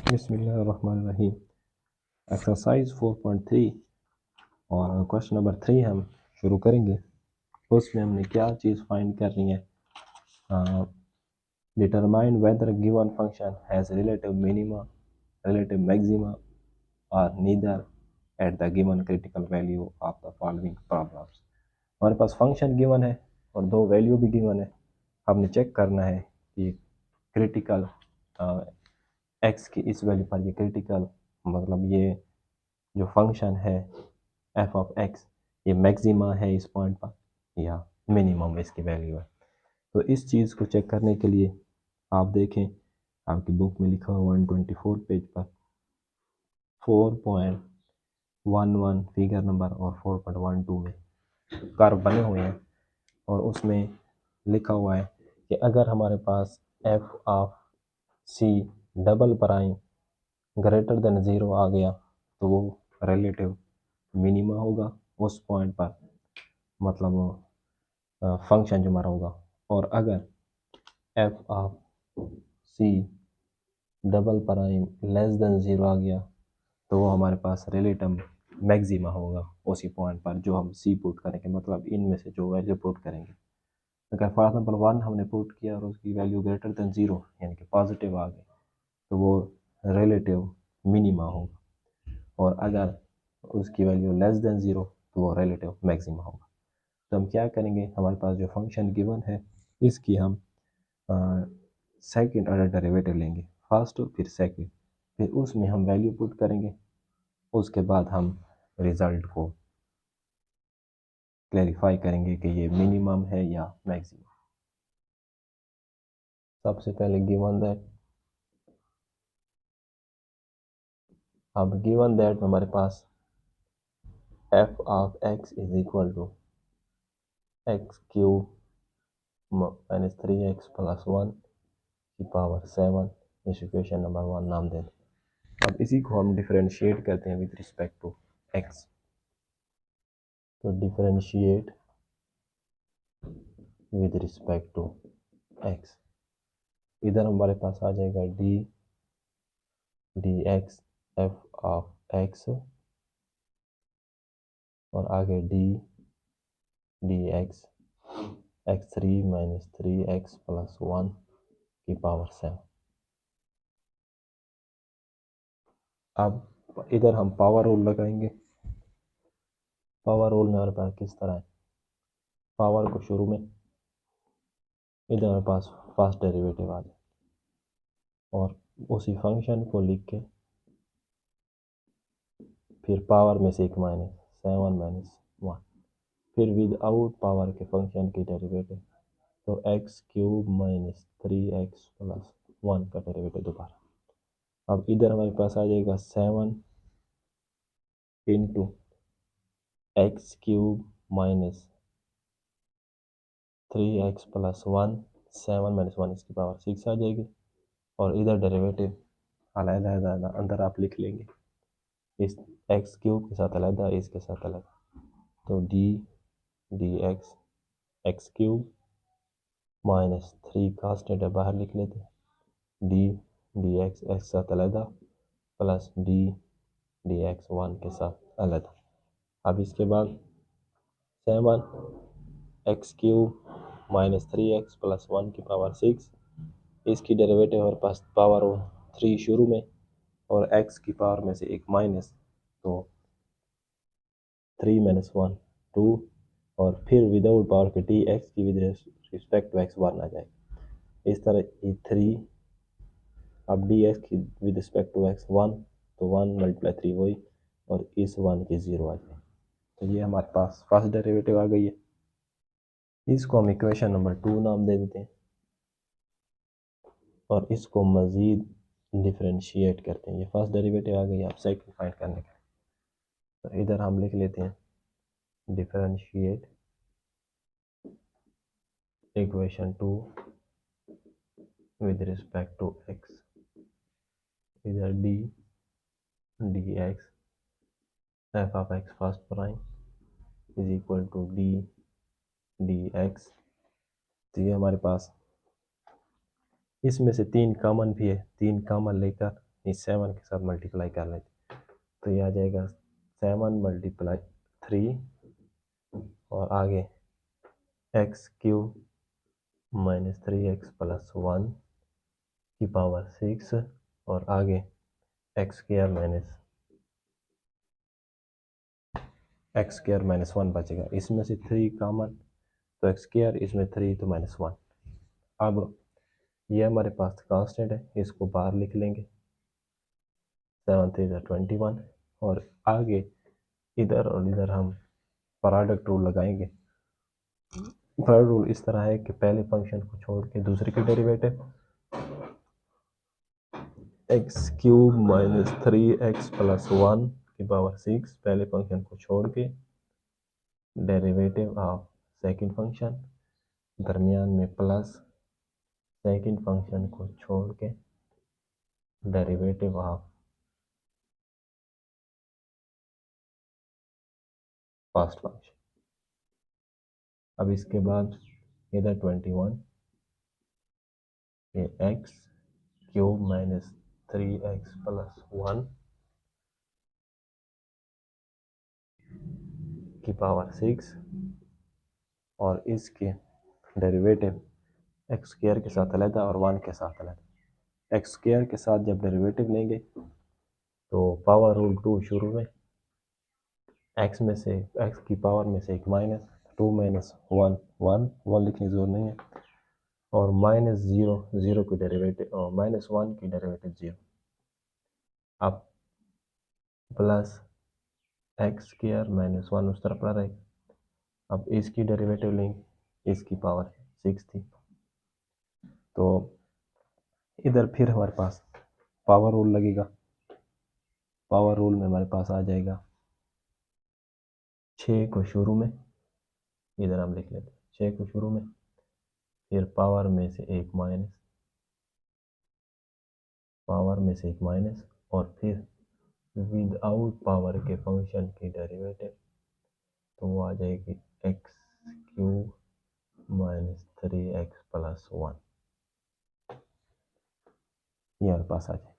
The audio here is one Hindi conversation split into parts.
बिस्मिल्लाहिर्रहमानिर्रहीम। एक्सरसाइज 4.3 और क्वेश्चन नंबर 3 हम शुरू करेंगे। उसमें हमने क्या चीज़ फाइंड करनी है? Determine whether given function has relative minima, relative maxima और neither at the given critical value of the following problems. हमारे पास फंक्शन गिवन है और दो वैल्यू भी गिवन है। हमने चेक करना है कि क्रिटिकल एक्स की इस वैल्यू पर ये क्रिटिकल मतलब ये जो फंक्शन है एफ ऑफ एक्स ये मैक्सिमा है इस पॉइंट पर या मिनिमम इसकी वैल्यू है। तो इस चीज़ को चेक करने के लिए आप देखें आपकी बुक में लिखा हुआ 124 पेज पर 4.11 फिगर नंबर और 4.12 में कर्व बने हुए हैं और उसमें लिखा हुआ है कि अगर हमारे पास F of C double prime greater than zero आ गया तो वो रिलेटिव मिनिमा होगा उस पॉइंट पर, मतलब फंक्शन जो हमारा होगा। और अगर F of C double prime less than zero आ गया तो वो हमारे पास रिलेटिव मैक्सिमा होगा उसी पॉइंट पर जो हम सी पुट करेंगे, मतलब इनमें से जो वैल्यू पुट करेंगे। अगर फॉर एग्जाम्पल 1 हमने पुट किया और उसकी वैल्यू ग्रेटर देन ज़ीरो यानी कि पॉजिटिव आ गई तो वो रिलेटिव मिनिमा होगा, और अगर उसकी वैल्यू लेस देन ज़ीरो तो वो रिलेटिव मैक्सिमा होगा। तो हम क्या करेंगे, हमारे पास जो फंक्शन गिवन है इसकी हम सेकंड ऑर्डर डेरिवेटिव लेंगे, फर्स्ट फिर सेकंड, फिर उसमें हम वैल्यू पुट करेंगे। उसके बाद हम रिजल्ट को क्लैरिफाई करेंगे कि ये मिनिमम है या मैक्सिमम। सबसे पहले गिवन दैट, अब गिवन दैट हमारे पास F of x is equal to X cube minus 3x plus 1 की पावर 7, इस इक्वेशन नंबर 1 नाम दें। अब इसी को हम डिफरेंशिएट करते हैं विद रिस्पेक्ट टू एक्स। तो differentiate with respect to x, इधर हमारे पास आ जाएगा d x F of x और आगे d x x 3 minus 3x plus 1 की पावर 7। अब इधर हम पावर रूल लगाएंगे। पावर रूल में हमारे पास किस तरह है, पावर को शुरू में इधर हमारे पास फर्स्ट डेरिवेटिव आ जाए और उसी फंक्शन को लिख के फिर पावर में से एक माइनस 7 माइनस 1, फिर विदाउट पावर के फंक्शन की डेरिवेटिव, तो x cube minus 3x plus 1 का डेरिवेटिव दोबारा। अब इधर हमारे पास आ जाएगा 7 into x cube minus 3x plus 1, 7 minus 1 इसकी पावर 6 आ जाएगी, और इधर डेरिवेटिव अलग अंदर आप लिख लेंगे, इस एक्स क्यूब के साथ अलग इसके साथ अलग, तो D x x cube minus 3 constant बाहर लिख लेते हैं, डी एक्स एक्स साथ अलग प्लस डी एक्स 1 के साथ अलग। अब इसके बाद 7 x cube minus 3x plus 1 की पावर 6, इसकी डेरिवेटिव हमारे पास पावर हो 3 शुरू में और x की पावर में से एक माइनस, तो 3 माइनस 1 2, और फिर विदाउट पावर के डी एक्स की विद रिस्पेक्ट टू एक्स 1 आ जाएगी। इस तरह ये 3, अब डी एक्स की विद रिस्पेक्ट टू एक्स 1, तो 1 मल्टीप्लाई 3 वही, और इस 1 की 0 आ जाएगी। तो ये हमारे पास फर्स्ट डेरिवेटिव आ गई है। इसको हम इक्वेशन नंबर 2 नाम दे देते हैं और इसको मज़ीद डिफरेंशिएट करते हैं। ये फर्स्ट डेरिवेटिव आ गई, आप सेकंड फाइंड करने का, तो इधर हम लिख लेते हैं differentiate equation 2 with respect to x. इधर D x F of X first prime is equal to D X. तो ये हमारे पास इसमें से 3 कॉमन भी है, 3 कॉमन लेकर इस 7 के साथ मल्टीप्लाई कर लेते, तो ये आ जाएगा 7 × 3 और आगे एक्स क्यूब -3x + 1 की पावर 6 और आगे x² - 1 बचेगा। इसमें से 3 कॉमन, तो x², इसमें 3 तो -1। अब ये हमारे पास कांस्टेंट है, इसको बाहर लिख लेंगे। 7 3 21 और आगे इधर और इधर हम प्रोडक्ट रूल लगाएंगे। प्रोडक्ट रूल इस तरह है कि पहले फंक्शन को छोड़ के दूसरे की डेरिवेटिव x³ - 3x + 1 की पावर 6 पहले फंक्शन को छोड़ के डेरिवेटिव ऑफ सेकंड फंक्शन, दरमियान में प्लस सेकंड फंक्शन को छोड़ के डेरिवेटिव ऑफ फर्स्ट फंक्शन। अब इसके बाद इधर 21 ये x³ - 3x + 1 की पावर 6 और इसके डेरिवेटिव x² के साथ अलग और 1 के साथ अलग। x² के साथ जब डेरिवेटिव लेंगे तो पावर रूल 2 शुरू में x में से x की पावर में से एक माइनस 2 - 1 1 1 लिखने की जरूरत नहीं है और -0 0 की डेरिवेटिव और -1 की डेरिवेटिव 0। अब प्लस x² - 1 उस तरफ रहेगा। अब इसकी डेरिवेटिव लेंगे, इसकी पावर 6 थी, तो इधर फिर हमारे पास पावर रूल लगेगा। पावर रूल में हमारे पास आ जाएगा 6 को शुरू में, इधर हम लिख लेते हैं 6 को शुरू में, फिर पावर में से एक माइनस, पावर में से एक माइनस और फिर विदाउट पावर के फंक्शन की डेरिवेटिव, तो वो आ जाएगी x³ - 3x + 1, ये हमारे पास आ जाए।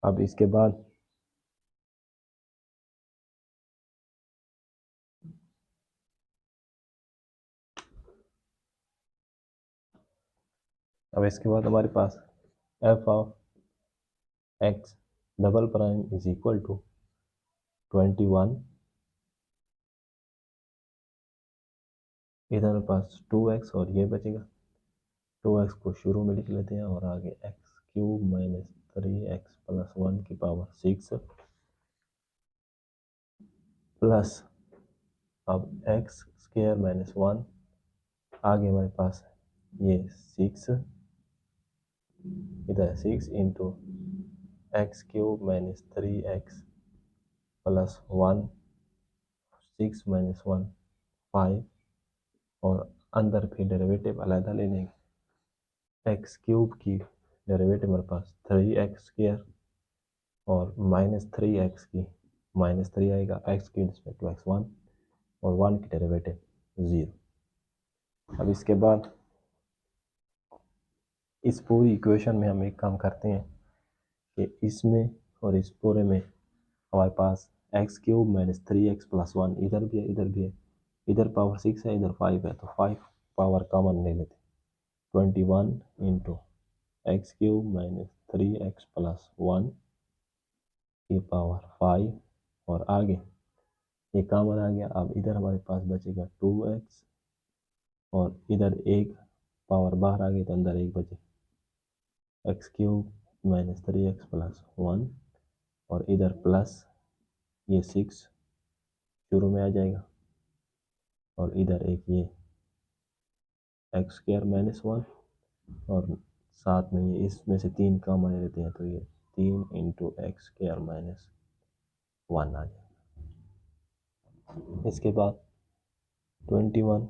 अब इसके बाद हमारे पास f of x double prime is equal to 21, इधर हमारे पास 2x और ये बचेगा, 2x को शुरू में लिख लेते हैं और आगे x³ - 3x + 1 की पावर 6 प्लस अब x² - 1 आगे हमारे पास ये 6, इधर 6 इंटू x³ - 3x + 1 6 - 1 5 और अंदर फिर डेरिवेटिव अलग ले लेंगे। x³ की डेरिवेटिव हमारे पास 3x² और -3x की -3 आएगा, x की रिस्पेक्ट में x1 और 1 की डेरिवेटिव 0। अब इसके बाद इस पूरी इक्वेशन में हम एक काम करते हैं कि इसमें और इस पूरे में हमारे पास x³ - 3x + 1 इधर भी है, इधर भी है, इधर पावर 6 है, इधर 5 है, तो 5 पावर कॉमन ले लेते हैं। 21 इंटू x³ - 3x + 1 की पावर 5 और आगे ये कॉमन आ गया। अब इधर हमारे पास बचेगा 2x और इधर एक पावर बाहर आ गई तो अंदर एक बचे, x³ - 3x + 1 और इधर प्लस ये 6 शुरू में आ जाएगा और इधर एक ये x² - 1 और साथ में ये इसमें से 3 कॉमन लेते हैं तो ये 3 इंटू x² - 1 आ जाएगा। इसके बाद 21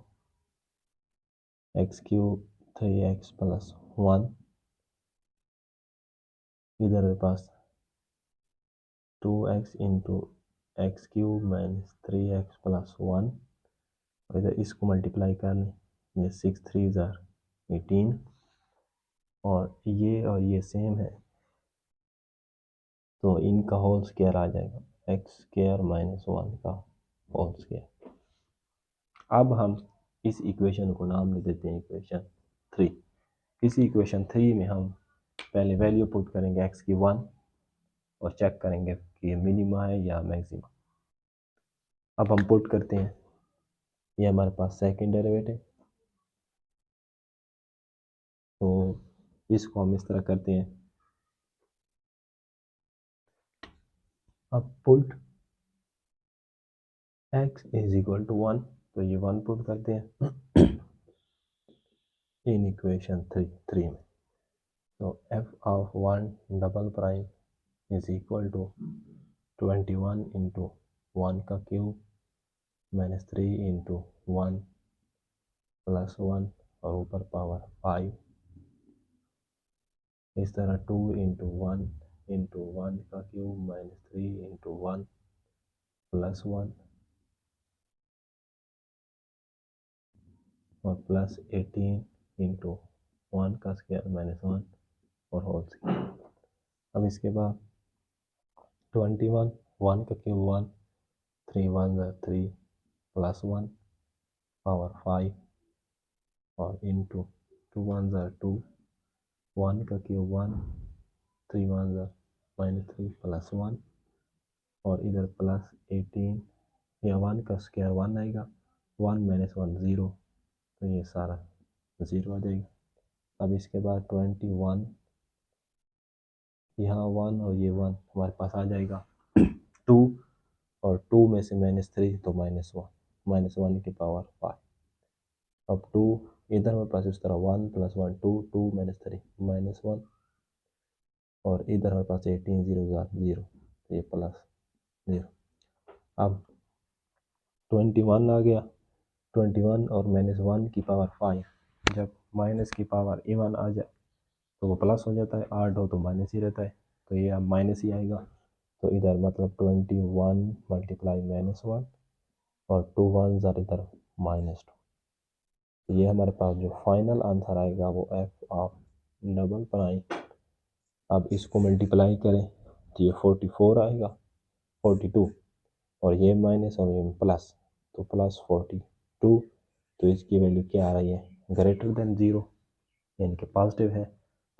x³ 3x + 1 इधर मेरे पास 2x इंटू x³ - 3x + 1 और इधर इसको मल्टीप्लाई कर लें, ये 6 3 18 और ये सेम है, तो इनका होल स्क्वायर आ जाएगा एक्स स्क्वायर माइनस 1 का होल स्क्वायर। अब हम इस इक्वेशन को नाम दे देते हैं इक्वेशन 3। इस इक्वेशन 3 में हम पहले वैल्यू पुट करेंगे एक्स की 1 और चेक करेंगे कि ये मिनिमा है या मैक्सिमा। अब हम पुट करते हैं, ये हमारे पास सेकंड डेरिवेटिव, तो इसको हम इस तरह करते हैं, अब put x is equal to 1, तो ये 1 पुट करते हैं इन इक्वेशन 3 में। तो f of 1 double prime is equal to 21 into 1 का क्यूब माइनस 3 इंटू 1 प्लस 1 और ऊपर पावर 5, इस तरह 2 इंटू 1 इंटू 1 का क्यूब माइनस 3 इंटू 1 प्लस 1 और प्लस 18 इंटू 1 का स्क्वायर माइनस 1 और होल स्क्वायर। अब इसके बाद 21, 1 का क्यूब 1, 3 1 3 प्लस 1 पावर 5 और इंटू 2 1 2, 1 का क्यूब 1, 3 1 माइनस 3 प्लस 1 और इधर प्लस 18, या 1 का स्क्वायर 1 आएगा, 1 माइनस 1 0, तो ये सारा 0 आ जाएगा। अब इसके बाद 21, यहाँ 1 और ये 1 हमारे पास आ जाएगा 2 और 2 में से माइनस 3 तो माइनस 1 की पावर 5। अब 2 इधर हमारे पास इस तरह 1 प्लस 1 2, 2 माइनस 3 माइनस 1 और इधर हमारे पास 18 0 0, तो ये प्लस 0। अब 21 आ गया, 21 और माइनस 1 की पावर 5, जब माइनस की पावर इवन आ जाए तो वो प्लस हो जाता है, आड हो तो माइनस ही रहता है, तो ये अब माइनस ही आएगा। तो इधर मतलब 21 मल्टीप्लाई माइनस 1 और 2 1 इधर माइनस 2, तो ये हमारे पास जो फाइनल आंसर आएगा वो एफ ऑफ डबल प्राइम। अब इसको मल्टीप्लाई करें तो ये 44 आएगा, 42 और ये माइनस और ये प्लस, तो प्लस 42, तो इसकी वैल्यू क्या आ रही है, ग्रेटर देन 0, यानी कि पॉजिटिव है।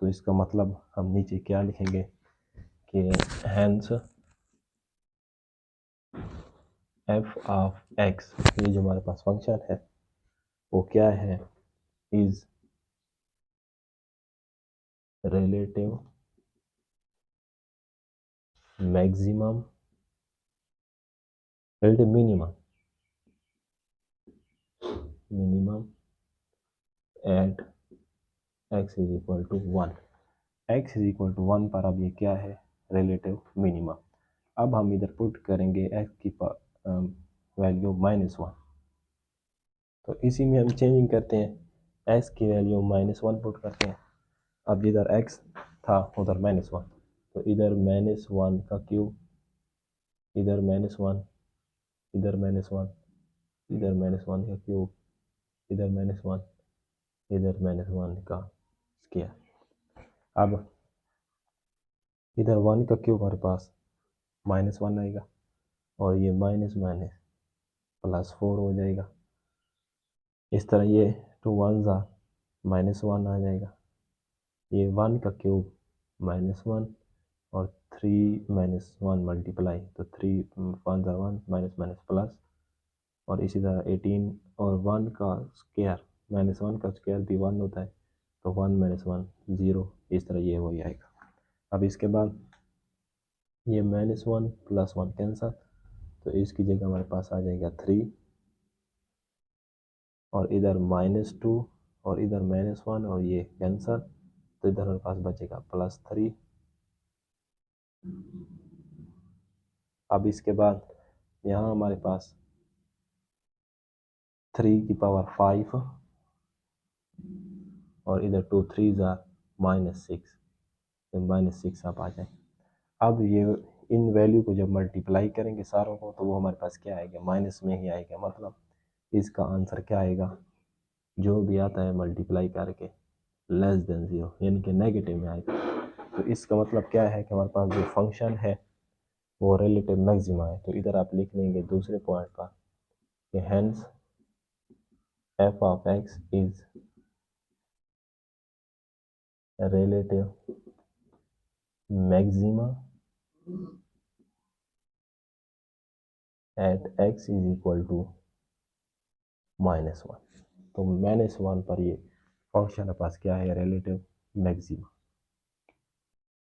तो इसका मतलब हम नीचे क्या लिखेंगे कि हैंस एफ ऑफ एक्स, ये जो हमारे पास फंक्शन है वो क्या है, is relative maximum relative minimum at x is equal to 1। X is equal to 1 पर अब ये क्या है, रिलेटिव मिनिमम। अब हम इधर पुट करेंगे एक्स की वैल्यू -1, तो इसी में हम चेंजिंग करते हैं, एक्स की वैल्यू -1 पुट करते हैं। अब जिधर एक्स था उधर -1, तो इधर -1 का क्यूब, इधर -1, इधर -1, इधर -1 का क्यूब, इधर -1, इधर -1 का स्क्वायर। अब इधर 1 का क्यूब हमारे पास -1 आएगा और ये माइनस माइनस प्लस 4 हो जाएगा। इस तरह ये 2 1 -1 आ जाएगा, ये 1 का क्यूब -1 और 3 -1 मल्टीप्लाई, तो 3 1 1 माइनस माइनस प्लस, और इसी तरह 18 और 1 का स्क्वायर, -1 का स्क्वायर भी 1 होता है, तो 1 -1 0, इस तरह ये वही आएगा। अब इसके बाद ये -1 प्लस 1 कैंसल, तो इसकी जगह हमारे पास आ जाएगा 3 और इधर -2 और इधर -1 और ये कैंसल, तो इधर हमारे पास बचेगा +3। अब इसके बाद यहाँ हमारे पास 3 की पावर 5 और इधर 2 3 -6, तो -6 आप आ जाए। अब ये इन वैल्यू को जब मल्टीप्लाई करेंगे सारों को, तो वो हमारे पास क्या आएगा, माइनस में ही आएगा, मतलब इसका आंसर क्या आएगा, जो भी आता है मल्टीप्लाई करके लेस देन 0, यानी कि नेगेटिव में आएगा। तो इसका मतलब क्या है कि हमारे पास जो फंक्शन है वो रिलेटिव मैक्सिमा है। तो इधर आप लिख लेंगे दूसरे पॉइंट पर कि hence f of x is relative maxima at x is equal to -1। तो -1 पर ये फंक्शन के पास क्या है, रिलेटिव मैक्सिमा।